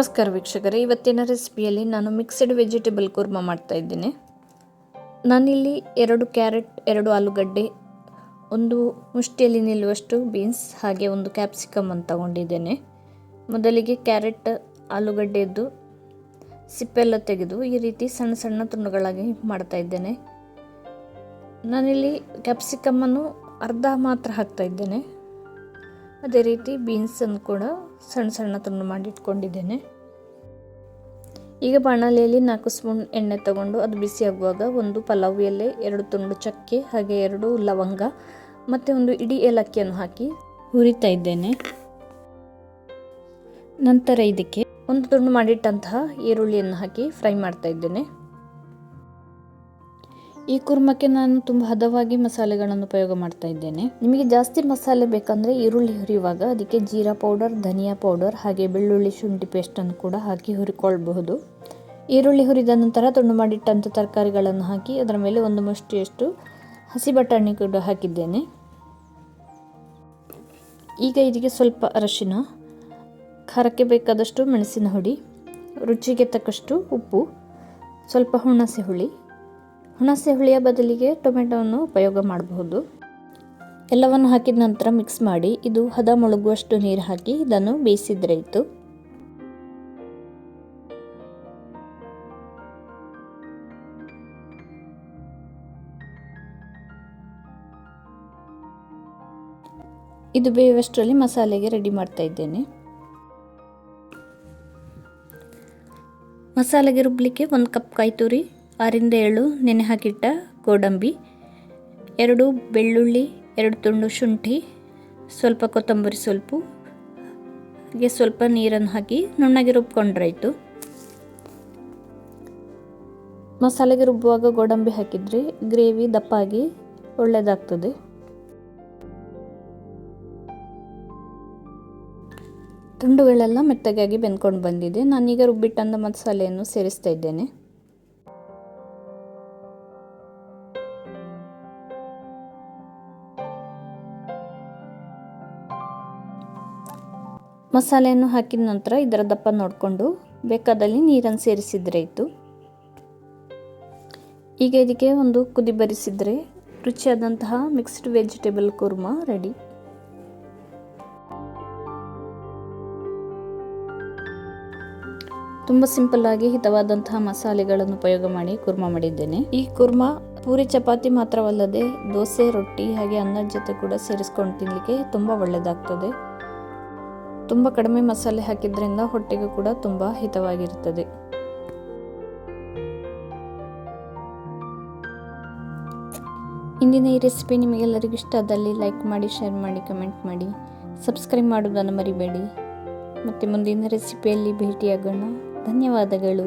ನಮಸ್ಕಾರ ವೀಕ್ಷಕರೇ, ಇವತ್ತಿನ ರೆಸಿಪಿಯಲ್ಲಿ ನಾನು ಮಿಕ್ಸ್ಡ್ ವೆಜಿಟೇಬಲ್ ಕುರ್ಮಾ ಮಾಡ್ತಾ ಇದ್ದೇನೆ. ನಾನಿಲ್ಲಿ 2 ಕ್ಯಾರೆಟ್, 2 ಆಲೂಗಡ್ಡೆ, ಒಂದು ಮುಷ್ಟಿಯಲ್ಲಿ ನಿಲ್ಲುವಷ್ಟು ಬೀನ್ಸ್ ಹಾಗೆ ಒಂದು ಕ್ಯಾಪ್ಸಿಕಮ್ ಅನ್ನು ತಗೊಂಡಿದ್ದೇನೆ. ಮೊದಲಿಗೆ ಕ್ಯಾರೆಟ್, ಆಲೂಗಡ್ಡೆಯದ್ದು ಸಿಪ್ಪೆಲ್ಲ ತೆಗೆದು ಈ ರೀತಿ ಸಣ್ಣ ಸಣ್ಣ ತುಂಡುಗಳಾಗಿ ಮಾಡ್ತಾ ಇದ್ದೇನೆ. ನಾನಿಲ್ಲಿ ಕ್ಯಾಪ್ಸಿಕಮ್ಮನ್ನು ಅರ್ಧ ಮಾತ್ರ ಹಾಕ್ತಾ ಇದ್ದೇನೆ. ಅದೇ ರೀತಿ ಬೀನ್ಸನ್ನು ಕೂಡ ಸಣ್ಣ ಸಣ್ಣ ತುಂಡು ಮಾಡಿ ಇಟ್ಕೊಂಡಿದ್ದೇನೆ. ಈಗ ಬಾಣಲೆಯಲ್ಲಿ 4 ಸ್ಪೂನ್ ಎಣ್ಣೆ ತಗೊಂಡು ಅದು ಬಿಸಿ ಆಗುವಾಗ ಒಂದು ಪಲಾವ್ ಎಲೆ, 2 ತುಂಡು ಚಕ್ಕೆ ಹಾಗೆ 2 ಲವಂಗ ಮತ್ತು ಒಂದು ಇಡೀ ಏಲಕ್ಕಿಯನ್ನು ಹಾಕಿ ಹುರಿತಾ ಇದ್ದೇನೆ. ನಂತರ ಇದಕ್ಕೆ ಒಂದು ತುಂಡು ಮಾಡಿಟ್ಟಂತಹ ಈರುಳ್ಳಿಯನ್ನು ಹಾಕಿ ಫ್ರೈ ಮಾಡ್ತಾ ಇದ್ದೇನೆ. ಈ ಕುರ್ಮಕ್ಕೆ ನಾನು ತುಂಬ ಹದವಾಗಿ ಮಸಾಲೆಗಳನ್ನು ಉಪಯೋಗ ಮಾಡ್ತಾ ಇದ್ದೇನೆ. ನಿಮಗೆ ಜಾಸ್ತಿ ಮಸಾಲೆ ಬೇಕಂದರೆ ಈರುಳ್ಳಿ ಹುರಿಯುವಾಗ ಅದಕ್ಕೆ ಜೀರಾ ಪೌಡರ್, ಧನಿಯಾ ಪೌಡರ್ ಹಾಗೆ ಬೆಳ್ಳುಳ್ಳಿ ಶುಂಠಿ ಪೇಸ್ಟನ್ನು ಕೂಡ ಹಾಕಿ ಹುರಿಕೊಳ್ಬಹುದು. ಈರುಳ್ಳಿ ಹುರಿದ ನಂತರ ತುಂಡು ಮಾಡಿಟ್ಟಂಥ ತರಕಾರಿಗಳನ್ನು ಹಾಕಿ ಅದರ ಮೇಲೆ ಒಂದು ಮುಷ್ಟಿಯಷ್ಟು ಹಸಿ ಬಟಾಣಿ ಕೂಡ ಹಾಕಿದ್ದೇನೆ. ಈಗ ಇದಕ್ಕೆ ಸ್ವಲ್ಪ ಅರಶಿನ, ಖಾರಕ್ಕೆ ಬೇಕಾದಷ್ಟು ಮೆಣಸಿನ ಹುಡಿ, ರುಚಿಗೆ ತಕ್ಕಷ್ಟು ಉಪ್ಪು, ಸ್ವಲ್ಪ ಹುಣಸೆ ಹುಳಿಯ ಬದಲಿಗೆ ಟೊಮೆಟೊವನ್ನು ಉಪಯೋಗ ಮಾಡಬಹುದು. ಎಲ್ಲವನ್ನು ಹಾಕಿದ ನಂತರ ಮಿಕ್ಸ್ ಮಾಡಿ ಇದು ಹದ ಮುಳುಗುವಷ್ಟು ನೀರು ಹಾಕಿ ಇದನ್ನು ಬೇಯಿಸಿದ್ರಾಯಿತು. ಇದು ಬೇಯುವಷ್ಟರಲ್ಲಿ ಮಸಾಲೆಗೆ ರೆಡಿ ಮಾಡ್ತಾ ಇದ್ದೇನೆ. ಮಸಾಲೆಗೆ ರುಬ್ಬಲಿಕ್ಕೆ 1 ಕಪ್ ಕಾಯಿ ತುರಿ, 6ರಿಂದ 7 ನೆನೆ ಹಾಕಿಟ್ಟ ಗೋಡಂಬಿ, 2 ಬೆಳ್ಳುಳ್ಳಿ, 2 ತುಂಡು ಶುಂಠಿ, ಸ್ವಲ್ಪ ಕೊತ್ತಂಬರಿ ಸೊಪ್ಪು ಹಾಗೆ ಸ್ವಲ್ಪ ನೀರನ್ನು ಹಾಕಿ ನುಣ್ಣಗೆ ರುಬ್ಕೊಂಡ್ರಾಯಿತು. ಮಸಾಲೆಗೆ ರುಬ್ಬುವಾಗ ಗೋಡಂಬಿ ಹಾಕಿದರೆ ಗ್ರೇವಿ ದಪ್ಪಾಗಿ ಒಳ್ಳೆಯದಾಗ್ತದೆ. ತುಂಡುಗಳೆಲ್ಲ ಮೆತ್ತಗಾಗಿ ಬೆಂದ್ಕೊಂಡು ಬಂದಿದೆ. ನಾನೀಗ ರುಬ್ಬಿಟ್ಟಂಥ ಮಸಾಲೆಯನ್ನು ಸೇರಿಸ್ತಾ ಇದ್ದೇನೆ. ಮಸಾಲೆಯನ್ನು ಹಾಕಿದ ನಂತರ ಇದರ ದಪ್ಪ ನೋಡಿಕೊಂಡು ಬೇಕಾದಲ್ಲಿ ನೀರನ್ನು ಸೇರಿಸಿದ್ರಾಯಿತು. ಈಗ ಇದಕ್ಕೆ ಒಂದು ಕುದಿ ಬರಿಸಿದರೆ ರುಚಿಯಾದಂತಹ ಮಿಕ್ಸ್ಡ್ ವೆಜಿಟೇಬಲ್ ಕುರ್ಮಾ ರೆಡಿ. ತುಂಬ ಸಿಂಪಲ್ ಆಗಿ ಹಿತವಾದಂತಹ ಮಸಾಲೆಗಳನ್ನು ಉಪಯೋಗ ಮಾಡಿ ಕುರ್ಮಾ ಮಾಡಿದ್ದೇನೆ. ಈ ಕುರ್ಮಾ ಪೂರಿ ಚಪಾತಿ ಮಾತ್ರವಲ್ಲದೆ ದೋಸೆ, ರೊಟ್ಟಿ ಹಾಗೆ ಅನ್ನದ ಜೊತೆ ಕೂಡ ಸೇರಿಸ್ಕೊಂಡು ತಿನ್ನಲಿಕ್ಕೆ ತುಂಬ ಒಳ್ಳೆಯದಾಗ್ತದೆ. ತುಂಬ ಕಡಿಮೆ ಮಸಾಲೆ ಹಾಕಿದ್ರಿಂದ ಹೊಟ್ಟೆಗೂ ಕೂಡ ತುಂಬ ಹಿತವಾಗಿರುತ್ತದೆ. ಇಂದಿನ ಈ ರೆಸಿಪಿ ನಿಮಗೆಲ್ಲರಿಗೂ ಇಷ್ಟ ಆದಲ್ಲಿ ಲೈಕ್ ಮಾಡಿ, ಶೇರ್ ಮಾಡಿ, ಕಮೆಂಟ್ ಮಾಡಿ, ಸಬ್ಸ್ಕ್ರೈಬ್ ಮಾಡೋದನ್ನು ಮರಿಬೇಡಿ. ಮತ್ತು ಮುಂದಿನ ರೆಸಿಪಿಯಲ್ಲಿ ಭೇಟಿಯಾಗೋಣ. ಧನ್ಯವಾದಗಳು.